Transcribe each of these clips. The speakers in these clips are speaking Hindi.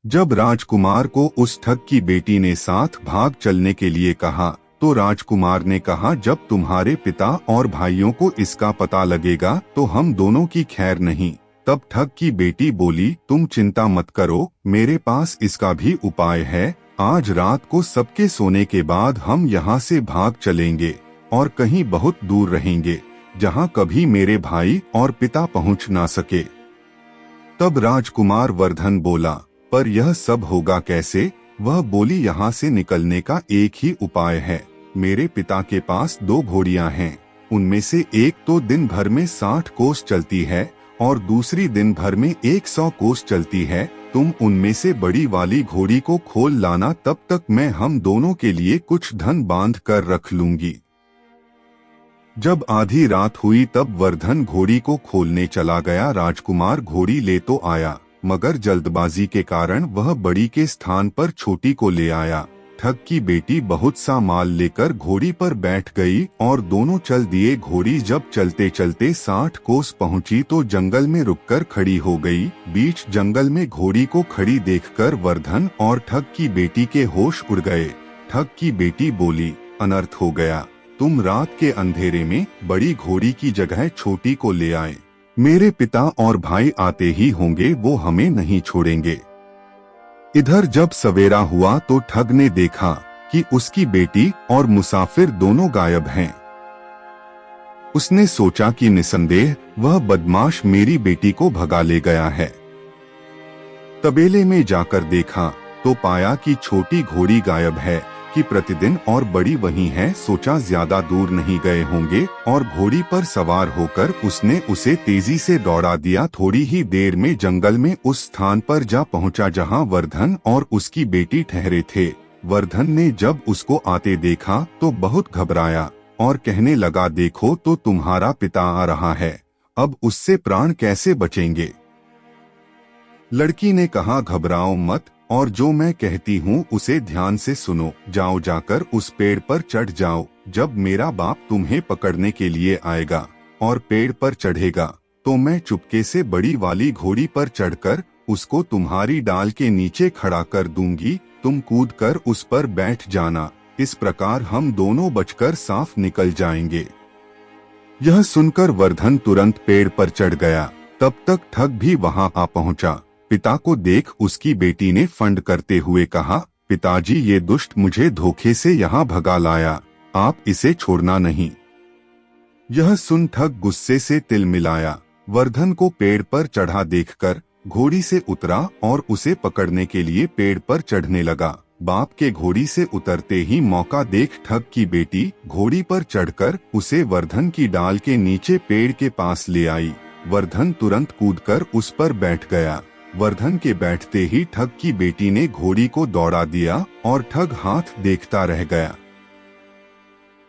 जब राजकुमार को उस ठग की बेटी ने साथ भाग चलने के लिए कहा तो राजकुमार ने कहा, जब तुम्हारे पिता और भाइयों को इसका पता लगेगा तो हम दोनों की खैर नहीं। तब ठग की बेटी बोली, तुम चिंता मत करो, मेरे पास इसका भी उपाय है। आज रात को सबके सोने के बाद हम यहाँ से भाग चलेंगे और कहीं बहुत दूर रहेंगे, जहाँ कभी मेरे भाई और पिता पहुँच ना सके। तब राजकुमार वर्धन बोला, पर यह सब होगा कैसे? वह बोली, यहाँ से निकलने का एक ही उपाय है। मेरे पिता के पास 2 घोड़ियाँ हैं, उनमें से एक तो दिन भर में 60 कोस चलती है और दूसरी दिन भर में 100 कोस चलती है। तुम उनमें से बड़ी वाली घोड़ी को खोल लाना, तब तक मैं हम दोनों के लिए कुछ धन बांध कर रख लूंगी। जब आधी रात हुई तब वर्धन घोड़ी को खोलने चला गया। राजकुमार घोड़ी ले तो आया, मगर जल्दबाजी के कारण वह बड़ी के स्थान पर छोटी को ले आया। ठग की बेटी बहुत सा माल लेकर घोड़ी पर बैठ गई और दोनों चल दिए। घोड़ी जब चलते चलते 60 कोस पहुंची तो जंगल में रुककर खड़ी हो गई। बीच जंगल में घोड़ी को खड़ी देखकर वर्धन और ठग की बेटी के होश उड़ गए। ठग की बेटी बोली, अनर्थ हो गया, तुम रात के अंधेरे में बड़ी घोड़ी की जगह छोटी को ले आए। मेरे पिता और भाई आते ही होंगे, वो हमें नहीं छोड़ेंगे। इधर जब सवेरा हुआ तो ठग ने देखा कि उसकी बेटी और मुसाफिर दोनों गायब हैं। उसने सोचा कि निसंदेह वह बदमाश मेरी बेटी को भगा ले गया है। तबेले में जाकर देखा तो पाया कि छोटी घोड़ी गायब है, कि प्रतिदिन और बड़ी वहीं है। सोचा ज्यादा दूर नहीं गए होंगे और घोड़ी पर सवार होकर उसने उसे तेजी से दौड़ा दिया। थोड़ी ही देर में जंगल में उस स्थान पर जा पहुंचा जहां वर्धन और उसकी बेटी ठहरे थे। वर्धन ने जब उसको आते देखा तो बहुत घबराया और कहने लगा, देखो तो तुम्हारा पिता आ रहा है, अब उससे प्राण कैसे बचेंगे? लड़की ने कहा, घबराओ मत और जो मैं कहती हूँ उसे ध्यान से सुनो। जाओ, जाकर उस पेड़ पर चढ़ जाओ। जब मेरा बाप तुम्हें पकड़ने के लिए आएगा और पेड़ पर चढ़ेगा तो मैं चुपके से बड़ी वाली घोड़ी पर चढ़कर उसको तुम्हारी डाल के नीचे खड़ा कर दूंगी। तुम कूदकर उस पर बैठ जाना, इस प्रकार हम दोनों बचकर साफ निकल जाएंगे। यह सुनकर वर्धन तुरंत पेड़ पर चढ़ गया। तब तक ठग भी वहां आ पहुंचा। पिता को देख उसकी बेटी ने फंड करते हुए कहा, पिताजी, ये दुष्ट मुझे धोखे से यहाँ भगा लाया, आप इसे छोड़ना नहीं। यह सुन ठग गुस्से से तिल मिलाया। वर्धन को पेड़ पर चढ़ा देखकर घोड़ी से उतरा और उसे पकड़ने के लिए पेड़ पर चढ़ने लगा। बाप के घोड़ी से उतरते ही मौका देख ठग की बेटी घोड़ी पर चढ़कर उसे वर्धन की डाल के नीचे पेड़ के पास ले आई। वर्धन तुरंत कूदकर उस पर बैठ गया। वर्धन के बैठते ही ठग की बेटी ने घोड़ी को दौड़ा दिया और ठग हाथ देखता रह गया।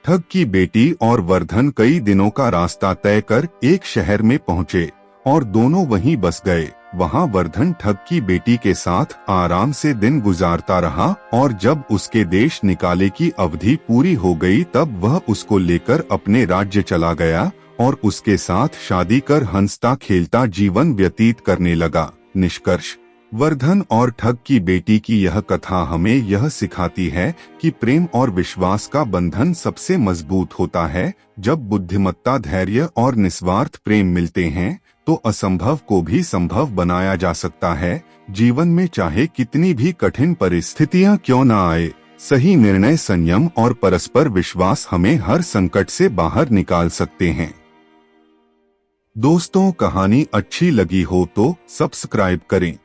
ठग की बेटी और वर्धन कई दिनों का रास्ता तय कर एक शहर में पहुँचे और दोनों वहीं बस गए। वहाँ वर्धन ठग की बेटी के साथ आराम से दिन गुजारता रहा और जब उसके देश निकाले की अवधि पूरी हो गई तब वह उसको लेकर अपने राज्य चला गया और उसके साथ शादी कर हंसता खेलता जीवन व्यतीत करने लगा। निष्कर्ष, वर्धन और ठग की बेटी की यह कथा हमें यह सिखाती है कि प्रेम और विश्वास का बंधन सबसे मजबूत होता है। जब बुद्धिमत्ता, धैर्य और निस्वार्थ प्रेम मिलते हैं तो असंभव को भी संभव बनाया जा सकता है। जीवन में चाहे कितनी भी कठिन परिस्थितियां क्यों न आए, सही निर्णय, संयम और परस्पर विश्वास हमें हर संकट से बाहर निकाल सकते हैं। दोस्तों, कहानी अच्छी लगी हो तो सब्सक्राइब करें।